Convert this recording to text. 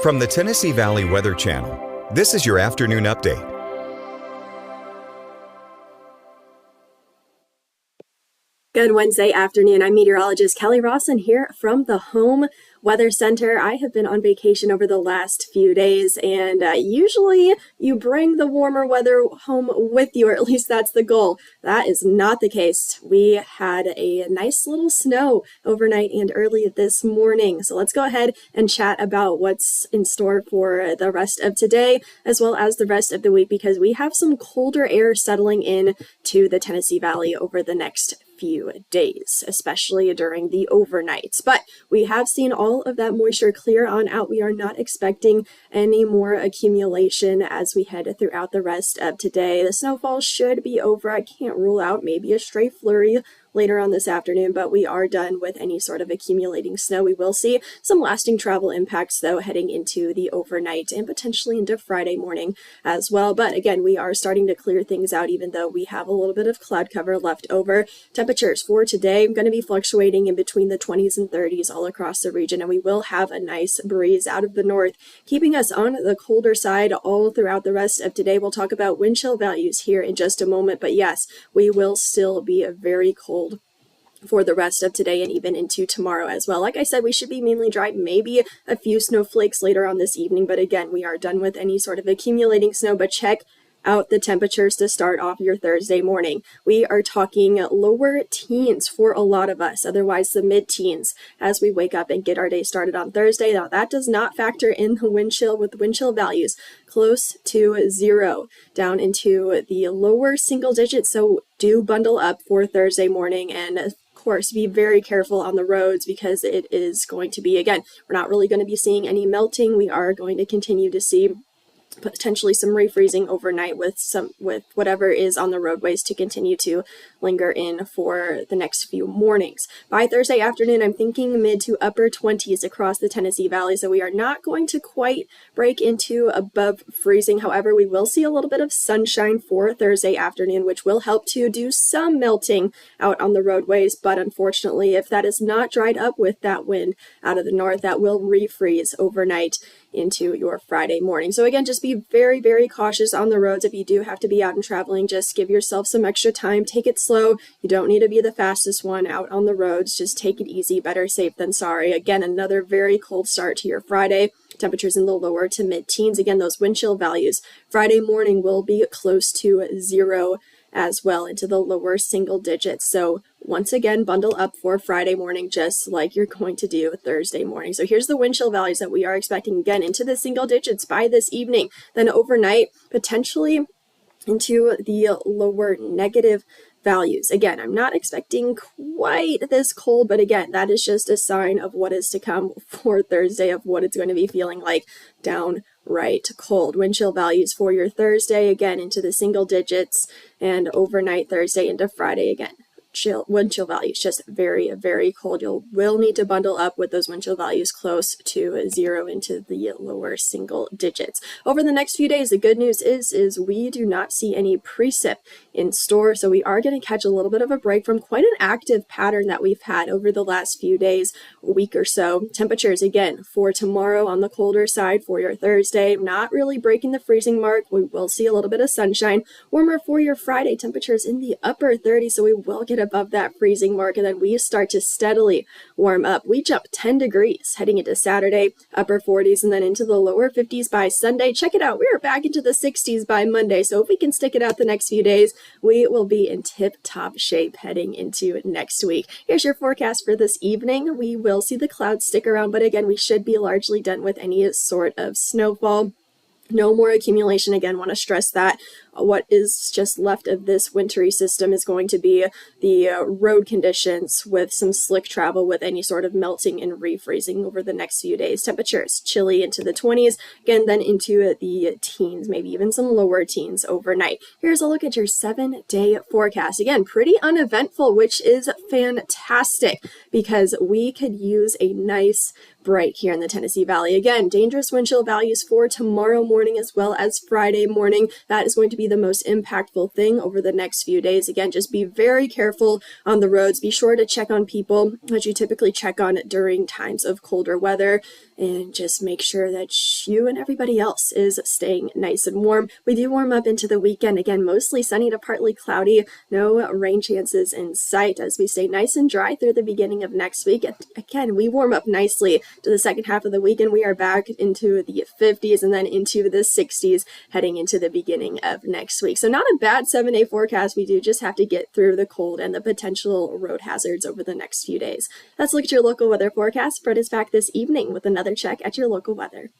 From the Tennessee Valley Weather Channel, this is your afternoon update. Good Wednesday afternoon. I'm meteorologist Kelli Rosson here from the Home Weather Center. I have been on vacation over the last few days, and usually you bring the warmer weather home with you, or at least that's the goal. That is not the case. We had a nice little snow overnight and early this morning. So let's go ahead and chat about what's in store for the rest of today, as well as the rest of the week, because we have some colder air settling in to the Tennessee Valley over the next few days, especially during the overnights. But we have seen all of that moisture clear on out. We are not expecting any more accumulation as we head throughout the rest of today. The snowfall should be over. I can't rule out maybe a stray flurry later on this afternoon, but we are done with any sort of accumulating snow. We will see some lasting travel impacts, though, heading into the overnight and potentially into Friday morning as well. But again, we are starting to clear things out, even though we have a little bit of cloud cover left over. Temperatures for today are going to be fluctuating in between the 20s and 30s all across the region, and we will have a nice breeze out of the north, keeping us on the colder side all throughout the rest of today. We'll talk about wind chill values here in just a moment, but yes, we will still be very cold for the rest of today and even into tomorrow as well. Like I said, we should be mainly dry, maybe a few snowflakes later on this evening, but again, we are done with any sort of accumulating snow. But check out the temperatures to start off your Thursday morning. We are talking lower teens for a lot of us, otherwise the mid-teens as we wake up and get our day started on Thursday. Now that does not factor in the wind chill, with wind chill values close to 0 down into the lower single digits. So do bundle up for Thursday morning, and of course, be very careful on the roads, because it is going to be, again, we're not really going to be seeing any melting. We are going to continue to see potentially some refreezing overnight with whatever is on the roadways to continue to linger in for the next few mornings. By Thursday afternoon, I'm thinking mid to upper 20s across the Tennessee Valley, so we are not going to quite break into above freezing. However, we will see a little bit of sunshine for Thursday afternoon, which will help to do some melting out on the roadways. But unfortunately, if that is not dried up with that wind out of the north, that will refreeze overnight into your Friday morning. So again, just be very, very cautious on the roads. If you do have to be out and traveling, just give yourself some extra time. Take it slow. You don't need to be the fastest one out on the roads. Just take it easy. Better safe than sorry. Again, another very cold start to your Friday. Temperatures in the lower to mid-teens. Again, those wind chill values Friday morning will be close to 0 as well, into the lower single digits. So once again, bundle up for Friday morning, just like you're going to do Thursday morning. So here's the wind chill values that we are expecting, again, into the single digits by this evening. Then overnight, potentially into the lower negative values. Again, I'm not expecting quite this cold, but again, that is just a sign of what is to come for Thursday, of what it's going to be feeling like downright cold. Wind chill values for your Thursday, again, into the single digits, and overnight Thursday into Friday, again, wind chill values just very, very cold. You will need to bundle up with those wind chill values close to 0 into the lower single digits. Over the next few days, the good news is we do not see any precip in store, so we are going to catch a little bit of a break from quite an active pattern that we've had over the last few days, a week or so. Temperatures, again, for tomorrow on the colder side, for your Thursday, not really breaking the freezing mark. We will see a little bit of sunshine. Warmer for your Friday, temperatures in the upper 30s, so we will get above that freezing mark, and then we start to steadily warm up. We jump 10 degrees heading into Saturday, upper 40s, and then into the lower 50s by Sunday. Check it out, we're back into the 60s by Monday, so if we can stick it out the next few days, we will be in tip-top shape heading into next week. Here's your forecast for this evening. We will see the clouds stick around, but again, we should be largely done with any sort of snowfall. No more accumulation. Again, want to stress that. What is just left of this wintry system is going to be the road conditions with some slick travel, with any sort of melting and refreezing over the next few days. Temperatures chilly into the 20s, again, then into the teens, maybe even some lower teens overnight. Here's a look at your 7-day forecast. Again, pretty uneventful, which is fantastic, because we could use a nice break here in the Tennessee Valley. Again, dangerous wind chill values for tomorrow morning. morning as well as Friday morning. That is going to be the most impactful thing over the next few days. Again, just be very careful on the roads. Be sure to check on people that you typically check on during times of colder weather, and just make sure that you and everybody else is staying nice and warm. We do warm up into the weekend. Again, mostly sunny to partly cloudy. No rain chances in sight as we stay nice and dry through the beginning of next week. And again, we warm up nicely to the second half of the week, and we are back into the 50s and then into the 60s heading into the beginning of next week. So not a bad 7-day forecast. We do just have to get through the cold and the potential road hazards over the next few days. Let's look at your local weather forecast. Fred is back this evening with another check at your local weather.